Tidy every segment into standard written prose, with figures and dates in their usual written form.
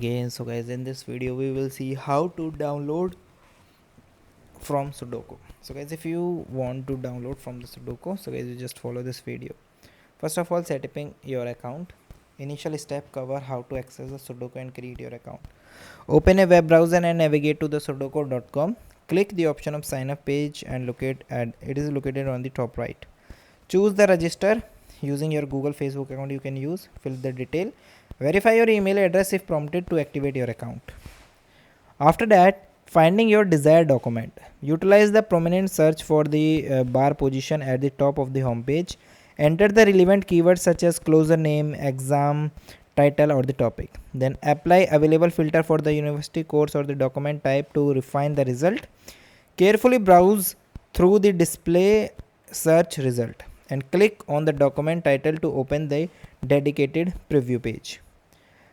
Again, so guys, in this video we will see how to download from Studocu. So guys, if you want to download from the Studocu, so guys, you just follow this video. First of all, setting your account. Initial step cover how to access the Studocu and create your account. Open a web browser and navigate to the sudoku.com. Click the option of sign up page and it is located on the top right. Choose the register. Using your Google Facebook account you can use. Fill the detail. Verify your email address if prompted to activate your account. After that, finding your desired document. Utilize the prominent search for the bar position at the top of the home page. Enter the relevant keywords such as closer name, exam, title or the topic. Then apply available filter for the university course or the document type to refine the result. Carefully browse through the display search result and click on the document title to open the dedicated preview page.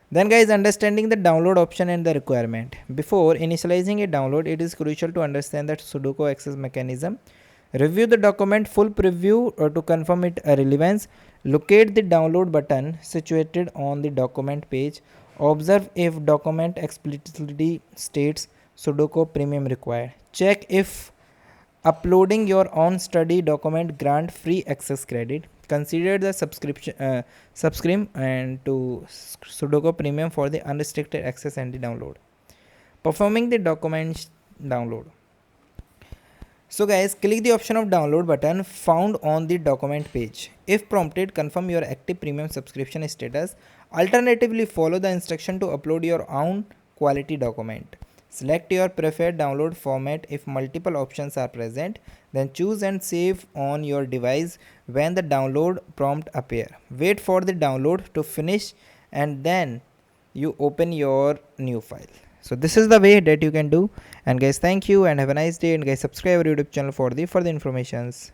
Then guys, understanding the download option and the requirement. Before initializing a download, it is crucial to understand that Studocu access mechanism. Review the document full preview to confirm its relevance. Locate the download button situated on the document page. Observe if document explicitly states Studocu premium required. Check if uploading your own study document grant free access credit. Consider the subscribe and to Studocu premium for the unrestricted access and the download. Performing the document download. So guys, click the option of download button found on the document page. If prompted, confirm your active premium subscription status. Alternatively, follow the instruction to upload your own quality document. Select your preferred download format if multiple options are present. Then choose and save on your device when the download prompt appear. Wait for the download to finish and then you open your new file. So this is the way that you can do. And guys, thank you and have a nice day. And guys, subscribe our YouTube channel for the further informations.